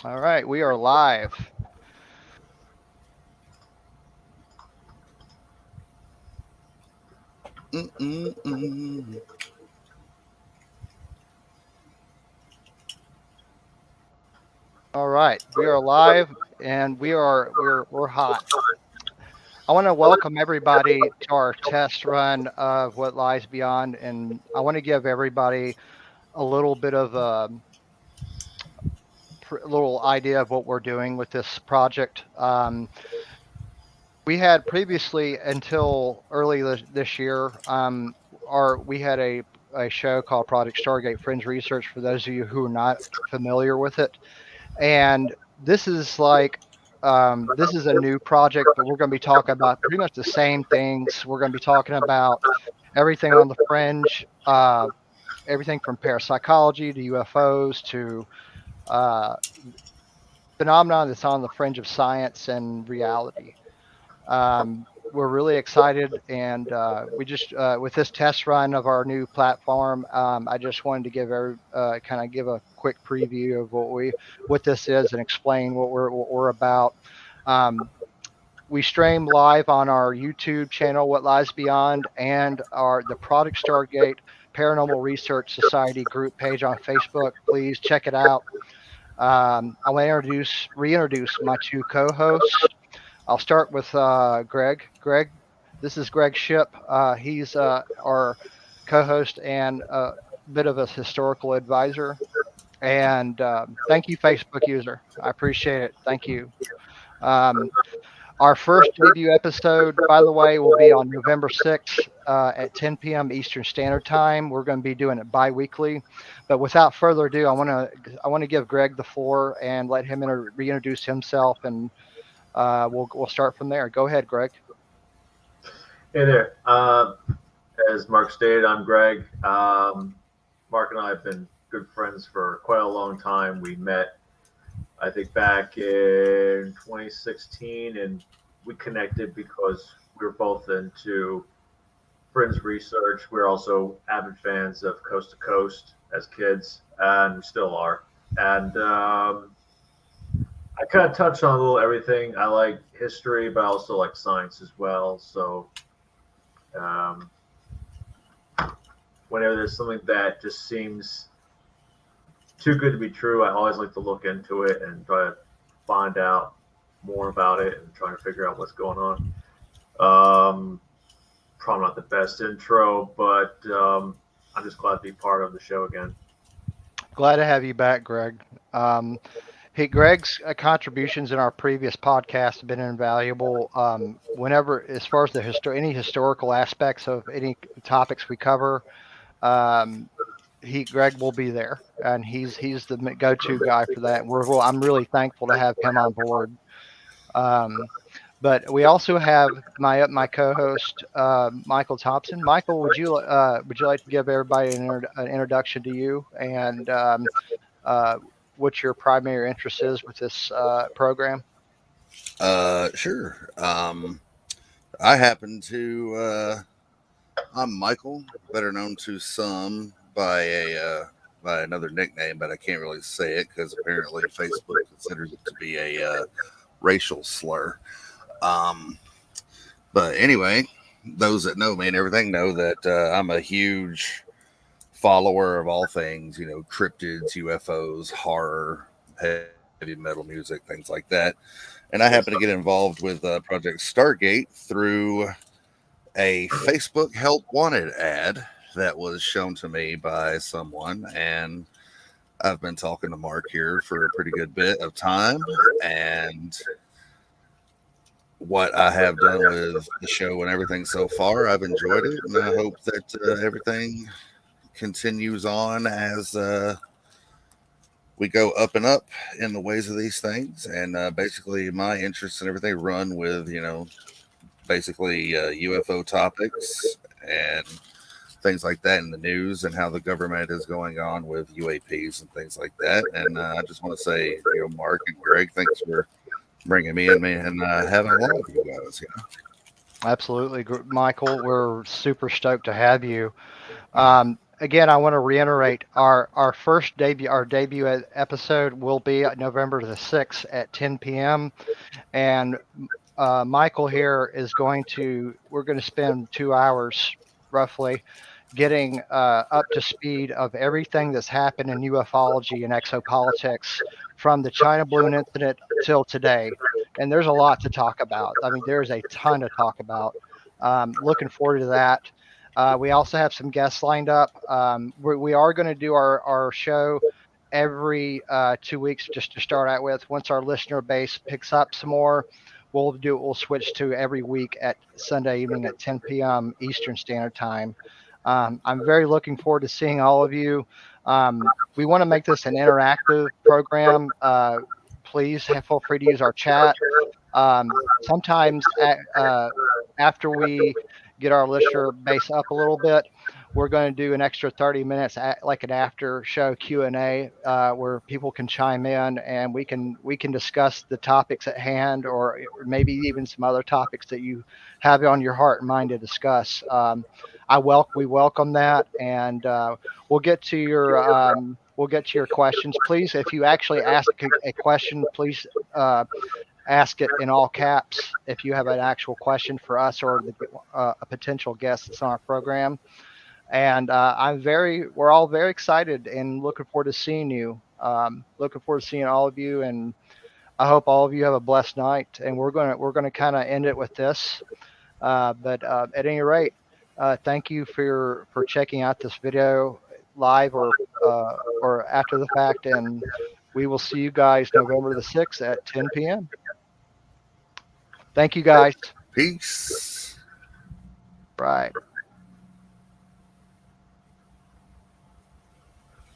All right, we are live. Mm-mm-mm. All right, we are live, and we're hot. I want to welcome everybody to our test run of What Lies Beyond, and I want to give everybody a little bit of a little idea of what we're doing with this project. We had previously, until early this year, we had a show called Project Stargate Fringe Research. For those of you who are not familiar with it, and this is like this is a new project, but we're going to be talking about pretty much the same things. We're going to be talking about everything on the fringe, everything from parapsychology to UFOs to uh, phenomenon that's on the fringe of science and reality. We're really excited, and we just with this test run of our new platform, I just wanted to kind of give a quick preview of what this is and explain what we're about. Um, we stream live on our YouTube channel, What Lies Beyond, and the Product Stargate Paranormal Research Society group page on Facebook. Please check it out. I want to reintroduce my two co-hosts. I'll start with Greg. Greg, this is Greg Ship. He's our co-host and a bit of a historical advisor. And thank you, Facebook user. I appreciate it. Thank you. Um, our first debut episode, by the way, will be on November 6th at 10 p.m. Eastern Standard Time. We're going to be doing it bi-weekly. But without further ado, I want to give Greg the floor and let him reintroduce himself, and we'll start from there. Go ahead, Greg. Hey there. As Mark stated, I'm Greg. Mark and I have been good friends for quite a long time. We met, I think, back in 2016, and we connected because we were both into Friends research. We're also avid fans of Coast to Coast as kids, and we still are. And I kind of touch on a little everything. I like history, but I also like science as well. So um, whenever there's something that just seems too good to be true, I always like to look into it and try to find out more about it and trying to figure out what's going on. Um, Probably not the best intro, but I'm just glad to be part of the show again. Glad to have you back, Greg. Hey, Greg's contributions in our previous podcast have been invaluable. Whenever, as far as any historical aspects of any topics we cover, um, Greg will be there, and he's the go-to guy for that. I'm really thankful to have him on board. Um, but we also have my co-host Michael Thompson. Michael, would you like to give everybody an introduction to you and uh, what your primary interest is with this program? Sure. I happen to. I'm Michael, better known to some by another nickname, but I can't really say it because apparently Facebook considers it to be a racial slur. Um, but anyway, those that know me and everything know that I'm a huge follower of all things, cryptids, UFOs, horror, heavy metal music, things like that. And I happen to get involved with Project Stargate through a Facebook Help Wanted ad that was shown to me by someone. And I've been talking to Mark here for a pretty good bit of time. And what I have done with the show and everything so far, I've enjoyed it. And I hope that everything continues on as we go up and up in the ways of these things. And basically, my interests and everything run with, basically UFO topics and things like that in the news and how the government is going on with UAPs and things like that. And I just want to say, Mark and Greg, thanks for bringing me in, man, and having a lot of you guys. Absolutely, Michael. We're super stoked to have you. Um, again, I want to reiterate our first debut episode will be November the 6th at 10 p.m. And Michael here is we're going to spend 2 hours roughly getting up to speed of everything that's happened in ufology and exopolitics from the China balloon incident till today. And there's a lot to talk about. I mean, there's a ton to talk about. Looking forward to that. We also have some guests lined up. We are going to do our show every 2 weeks just to start out with. Once our listener base picks up some more, we'll switch to every week at Sunday evening at 10 p.m. Eastern Standard Time. I'm very looking forward to seeing all of you. We want to make this an interactive program. Please feel free to use our chat. Sometimes after we get our listener base up a little bit, we're going to do an extra 30 minutes, like an after show Q&A, where people can chime in and we can discuss the topics at hand, or maybe even some other topics that you have on your heart and mind to discuss. We welcome that, and we'll get to your questions. Please, if you actually ask a question, please ask it in all caps if you have an actual question for us or a potential guest that's on our program. And we're all very excited and looking forward to seeing you. Looking forward to seeing all of you, and I hope all of you have a blessed night. And we're gonna kind of end it with this. But at any rate, thank you for checking out this video live or after the fact, and we will see you guys November the 6th at 10 p.m. Thank you, guys. Peace. Right.